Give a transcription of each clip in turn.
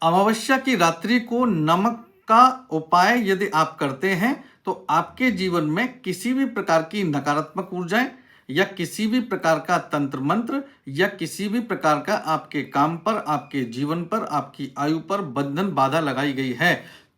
अमावस्या की रात्रि को नमक का उपाय यदि आप करते हैं तो आपके जीवन में किसी भी प्रकार की नकारात्मक ऊर्जाएं या किसी भी प्रकार का तंत्र मंत्र या किसी भी प्रकार का आपके काम पर, आपके जीवन पर, आपकी आयु पर बंधन बाधा लगाई गई है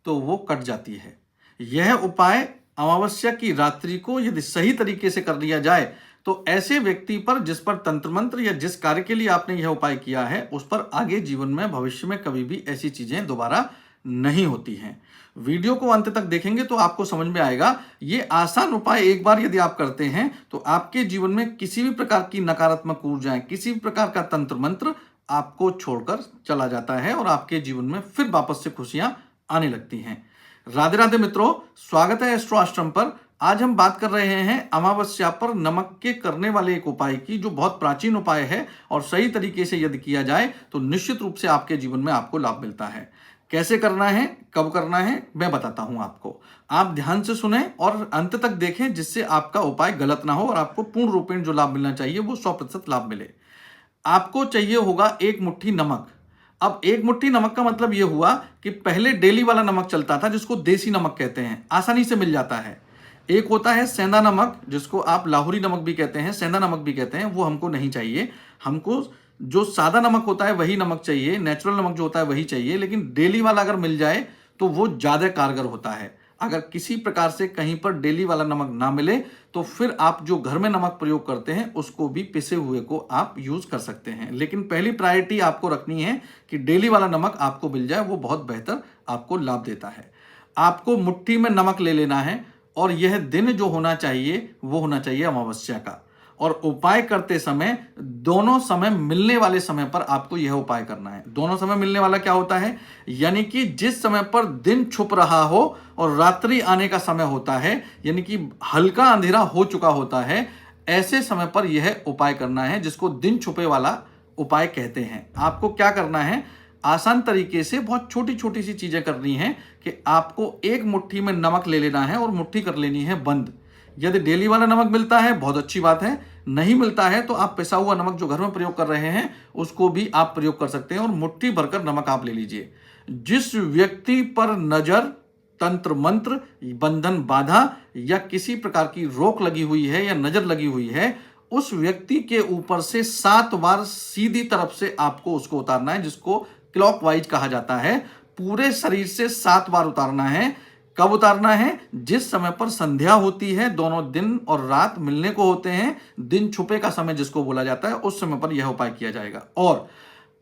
तो वो कट जाती है। यह उपाय अमावस्या की रात्रि को यदि सही तरीके से कर लिया जाए तो ऐसे व्यक्ति पर जिस पर तंत्र मंत्र या जिस कार्य के लिए आपने यह उपाय किया है उस पर आगे जीवन में भविष्य में कभी भी ऐसी चीजें दोबारा नहीं होती हैं। वीडियो को अंत तक देखेंगे तो आपको समझ में आएगा। ये आसान उपाय एक बार यदि आप करते हैं तो आपके जीवन में किसी भी प्रकार की नकारात्मक ऊर्जाएं, किसी भी प्रकार का तंत्र मंत्र आपको छोड़कर चला जाता है और आपके जीवन में फिर वापस से खुशियां आने लगती हैं। राधे राधे मित्रों, स्वागत है एस्ट्रो आश्रम पर। आज हम बात कर रहे हैं अमावस्या पर नमक के करने वाले एक उपाय की, जो बहुत प्राचीन उपाय है और सही तरीके से यदि किया जाए तो निश्चित रूप से आपके जीवन में आपको लाभ मिलता है। कैसे करना है, कब करना है, मैं बताता हूं आपको। आप ध्यान से सुने और अंत तक देखें जिससे आपका उपाय गलत ना हो और आपको पूर्ण रूपेण जो लाभ मिलना चाहिए वो 100% लाभ मिले। आपको चाहिए होगा एक मुट्ठी नमक। अब एक मुट्ठी नमक का मतलब यह हुआ कि पहले डेली वाला नमक चलता था जिसको देसी नमक कहते हैं, आसानी से मिल जाता है। एक होता है सेंधा नमक जिसको आप लाहौरी नमक भी कहते हैं, सेंधा नमक भी कहते हैं, वो हमको नहीं चाहिए। हमको जो सादा नमक होता है वही नमक चाहिए, नेचुरल नमक जो होता है वही चाहिए। लेकिन डेली वाला अगर मिल जाए तो वो ज्यादा कारगर होता है। अगर किसी प्रकार से कहीं पर डेली वाला नमक ना मिले तो फिर आप जो घर में नमक प्रयोग करते हैं उसको भी पिसे हुए को आप यूज कर सकते हैं। लेकिन पहली प्रायोरिटी आपको रखनी है कि डेली वाला नमक आपको मिल जाए, वो बहुत बेहतर आपको लाभ देता है। आपको मुट्ठी में नमक ले लेना है और यह दिन जो होना चाहिए वो होना चाहिए अमावस्या का। और उपाय करते समय दोनों समय मिलने वाले समय पर आपको यह उपाय करना है। दोनों समय मिलने वाला क्या होता है, यानी कि जिस समय पर दिन छुप रहा हो और रात्रि आने का समय होता है, यानी कि हल्का अंधेरा हो चुका होता है, ऐसे समय पर यह उपाय करना है जिसको दिन छुपे वाला उपाय कहते हैं। आपको क्या करना है, आसान तरीके से बहुत छोटी छोटी सी चीजें करनी है कि आपको एक मुट्ठी में नमक ले लेना है और मुट्ठी कर लेनी है बंद। यदि डेली वाला नमक मिलता है बहुत अच्छी बात है, नहीं मिलता है तो आप पिसा हुआ नमक जो घर में प्रयोग कर रहे हैं उसको भी आप प्रयोग कर सकते हैं और मुट्ठी भरकर नमक आप ले लीजिए। जिस व्यक्ति पर नजर, तंत्र मंत्र, बंधन बाधा या किसी प्रकार की रोक लगी हुई है या नजर लगी हुई है, उस व्यक्ति के ऊपर से 7 बार सीधी तरफ से आपको उसको उतारना है, जिसको क्लॉकवाइज कहा जाता है। पूरे शरीर से 7 बार उतारना है। कब उतारना है, जिस समय पर संध्या होती है, दोनों दिन और रात मिलने को होते हैं, दिन छुपे का समय जिसको बोला जाता है, उस समय पर यह उपाय किया जाएगा। और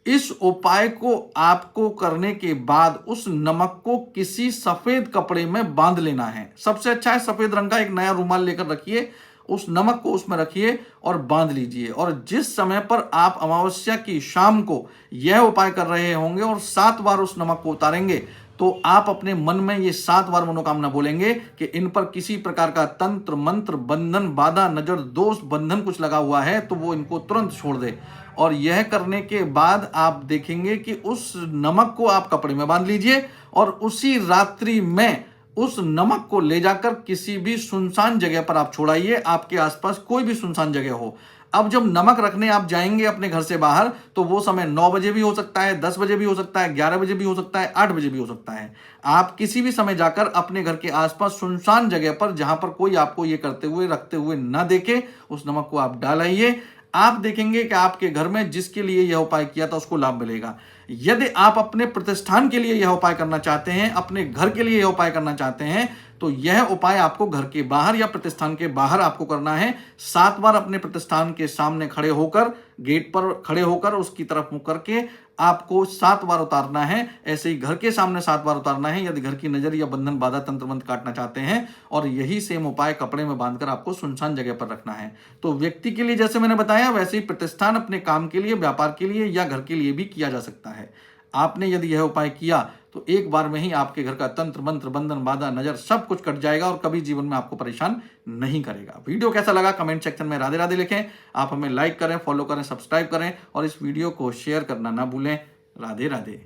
इस उपाय को आपको करने के बाद उस नमक को किसी सफेद कपड़े में बांध लेना है। सबसे अच्छा है सफेद रंग का एक नया रुमाल लेकर रखिए, उस नमक को उसमें रखिए और बांध लीजिए। और जिस समय पर आप अमावस्या की शाम को यह उपाय कर रहे होंगे और 7 बार उस नमक को उतारेंगे तो आप अपने मन में ये 7 बार मनोकामना बोलेंगे कि इन पर किसी प्रकार का तंत्र मंत्र, बंधन, बाधा, नजर, दोष, बंधन कुछ लगा हुआ है तो वो इनको तुरंत छोड़ दे। और यह करने के बाद आप देखेंगे कि उस नमक को आप कपड़े में बांध लीजिए और उसी रात्रि में उस नमक को ले जाकर किसी भी सुनसान जगह पर आप छोड़ाइए। आपके आसपास कोई भी सुनसान जगह हो। अब जब नमक रखने आप जाएंगे अपने घर से बाहर तो वो समय 9 बजे भी हो सकता है, 10 बजे भी हो सकता है, 11 बजे भी हो सकता है, 8 बजे भी हो सकता है। आप किसी भी समय जाकर अपने घर के आसपास सुनसान जगह पर, जहां पर कोई आपको ये करते हुए रखते हुए ना देखे, उस नमक को आप डालिए। आप देखेंगे कि आपके घर में जिसके लिए यह उपाय किया था उसको लाभ मिलेगा। यदि आप अपने प्रतिष्ठान के लिए यह उपाय करना चाहते हैं, अपने घर के लिए यह उपाय करना चाहते हैं, तो यह उपाय आपको घर के बाहर या प्रतिष्ठान के बाहर आपको करना है। 7 बार अपने प्रतिष्ठान के सामने खड़े होकर, गेट पर खड़े होकर उसकी तरफ मुंह करके आपको 7 बार उतारना है। ऐसे ही घर के सामने 7 बार उतारना है यदि घर की नजर या बंधन बाधा तंत्र मंत्र काटना चाहते हैं। और यही सेम उपाय कपड़े में बांधकर आपको सुनसान जगह पर रखना है। तो व्यक्ति के लिए जैसे मैंने बताया वैसे ही प्रतिष्ठान अपने काम के लिए, व्यापार के लिए या घर के लिए भी किया जा सकता है। आपने यदि यह उपाय किया तो एक बार में ही आपके घर का तंत्र मंत्र, बंधन बाधा, नजर सब कुछ कट जाएगा और कभी जीवन में आपको परेशान नहीं करेगा। वीडियो कैसा लगा कमेंट सेक्शन में राधे राधे लिखें। आप हमें लाइक करें, फॉलो करें, सब्सक्राइब करें और इस वीडियो को शेयर करना ना भूलें। राधे राधे।